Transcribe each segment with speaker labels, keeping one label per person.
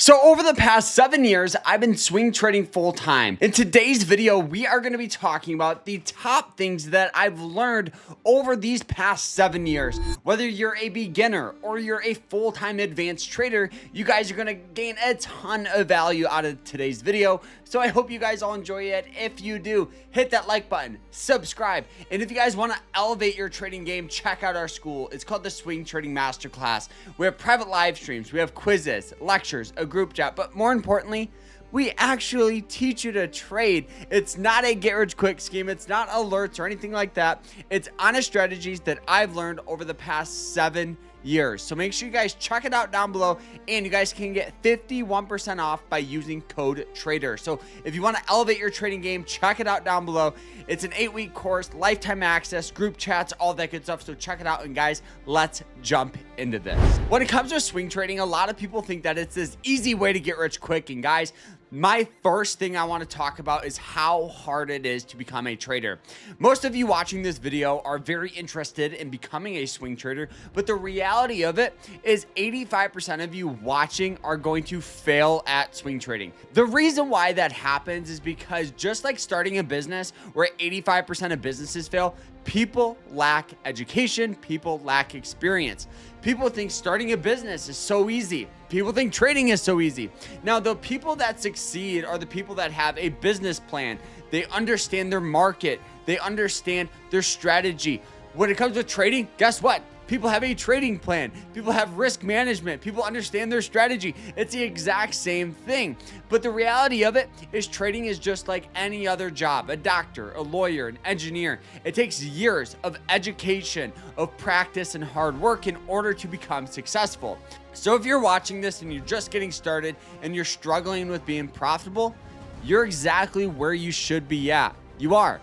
Speaker 1: So over the past 7 years, I've been swing trading full time. In today's video, we are going to be talking about the top things that I've learned over these past 7 years. Whether you're a beginner or you're a full-time advanced trader, you guys are going to gain a ton of value out of today's video. So I hope you guys all enjoy it. If you do, hit that like button, subscribe, and if you guys want to elevate your trading game, check out our school. It's called the Swing Trading Masterclass. We have private live streams, we have quizzes, lectures, a group chat, but more importantly, we actually teach you to trade. It's not a get rich quick scheme. It's not alerts or anything like that. It's honest strategies that I've learned over the past 7 years. So make sure you guys check it out down below, and you guys can get 51% off by using code TRADER. So if you want to elevate your trading game, check it out down below. It's an 8-week course, lifetime access, group chats, all that good stuff. So check it out. And guys, let's jump into this. When it comes to swing trading, a lot of people think that it's this easy way to get rich quick. And guys, my first thing I want to talk about is how hard it is to become a trader. Most of you watching this video are very interested in becoming a swing trader, but the reality of it is 85% of you watching are going to fail at swing trading. The reason why that happens is because just like starting a business where 85% of businesses fail, people lack education, people lack experience. People think starting a business is so easy. People think trading is so easy. Now, the people that succeed are the people that have a business plan. They understand their market. They understand their strategy. When it comes to trading, guess what? People have a trading plan. People have risk management. People understand their strategy. It's the exact same thing. But the reality of it is trading is just like any other job, a doctor, a lawyer, an engineer. It takes years of education, of practice, and hard work in order to become successful. So if you're watching this and you're just getting started and you're struggling with being profitable, you're exactly where you should be at. You are.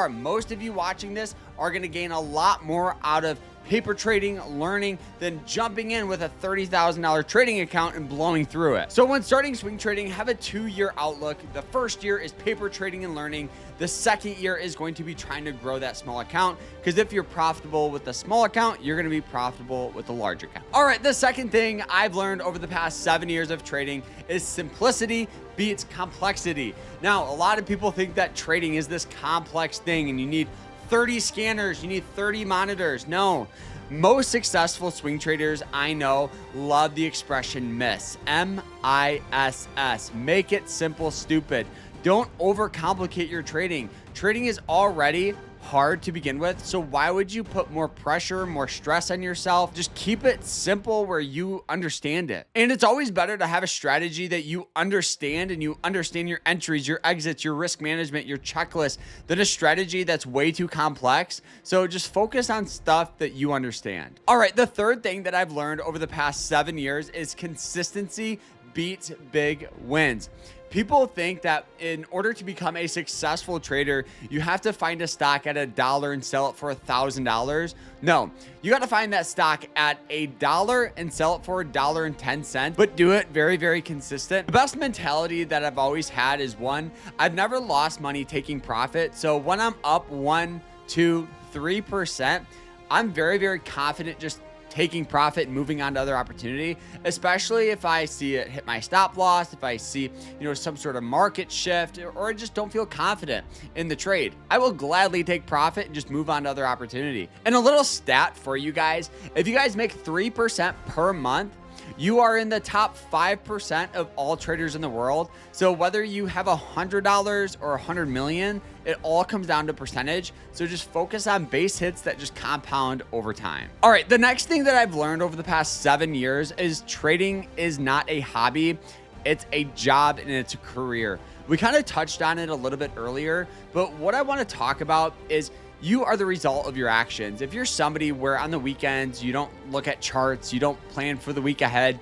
Speaker 1: Most of you watching this are going to gain a lot more out of paper trading, learning, than jumping in with a $30,000 trading account and blowing through it. So when starting swing trading, have a 2-year outlook. The first year is paper trading and learning. The second year is going to be trying to grow that small account, because if you're profitable with the small account, you're going to be profitable with the large account. All right, the second thing I've learned over the past 7 years of trading is simplicity beats complexity. Now, a lot of people think that trading is this complex thing and you need 30 scanners, you need 30 monitors. No, most successful swing traders I know love the expression MISS, M-I-S-S. Make it simple, stupid. Don't overcomplicate your trading. Trading is already hard to begin with, so why would you put more pressure, more stress on yourself? Just keep it simple where you understand it. And it's always better to have a strategy that you understand, and you understand your entries, your exits, your risk management, your checklist, than a strategy that's way too complex. So just focus on stuff that you understand. All right, the third thing that I've learned over the past 7 years is consistency beats big wins. People think that in order to become a successful trader, you have to find a stock at $1 and sell it for $1,000. No, you got to find that stock at $1 and sell it for $1.10, but do it very, very consistent. The best mentality that I've always had is one, I've never lost money taking profit. So when I'm up 1, 2, 3%, I'm very, very confident just taking profit and moving on to other opportunity, especially if I see it hit my stop loss, if I see, some sort of market shift, or I just don't feel confident in the trade. I will gladly take profit and just move on to other opportunity. And a little stat for you guys, if you guys make 3% per month, you are in the top 5% of all traders in the world. So whether you have $100 or $100 million, it all comes down to percentage. So just focus on base hits that just compound over time. All right, the next thing that I've learned over the past 7 years is trading is not a hobby. It's a job and it's a career. We kind of touched on it a little bit earlier, but what I want to talk about is you are the result of your actions. If you're somebody where on the weekends you don't look at charts, you don't plan for the week ahead,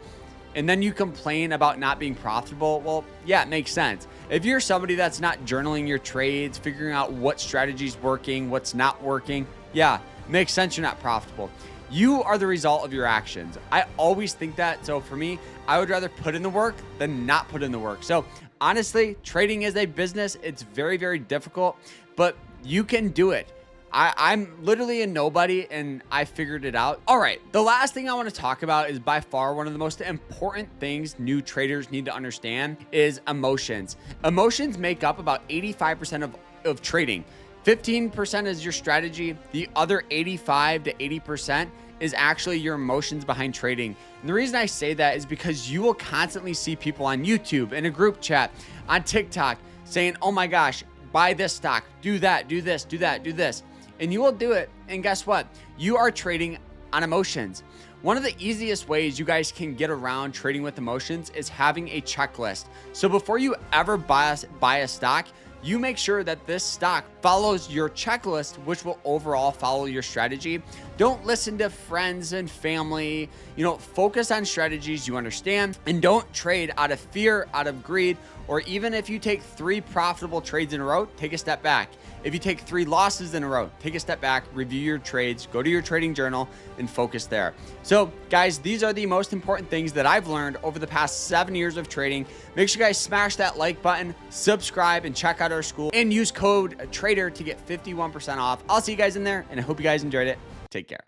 Speaker 1: and then you complain about not being profitable, well, yeah, it makes sense. If you're somebody that's not journaling your trades, figuring out what strategy's working, what's not working, yeah, it makes sense you're not profitable. You are the result of your actions. I always think that. So for me, I would rather put in the work than not put in the work. So honestly, trading is a business. It's very, very difficult, but you can do it. I'm literally a nobody and I figured it out. All right, the last thing I want to talk about is by far one of the most important things new traders need to understand is emotions. Emotions make up about 85% of trading. 15% is your strategy. The other 85 to 80% is actually your emotions behind trading. And the reason I say that is because you will constantly see people on YouTube, in a group chat, on TikTok saying, oh my gosh, buy this stock, do that, do this, do that, do this. And you will do it. And guess what? You are trading on emotions. One of the easiest ways you guys can get around trading with emotions is having a checklist. So before you ever buy a stock, you make sure that this stock follows your checklist, which will overall follow your strategy. Don't listen to friends and family. Focus on strategies you understand, and don't trade out of fear, out of greed, or even if you take 3 profitable trades in a row, take a step back. If you take 3 losses in a row, take a step back, review your trades, go to your trading journal, and focus there. So guys, these are the most important things that I've learned over the past 7 years of trading. Make sure you guys smash that like button, subscribe, and check out our school, and use code TRADER to get 51% off. I'll see you guys in there, and I hope you guys enjoyed it. Take care.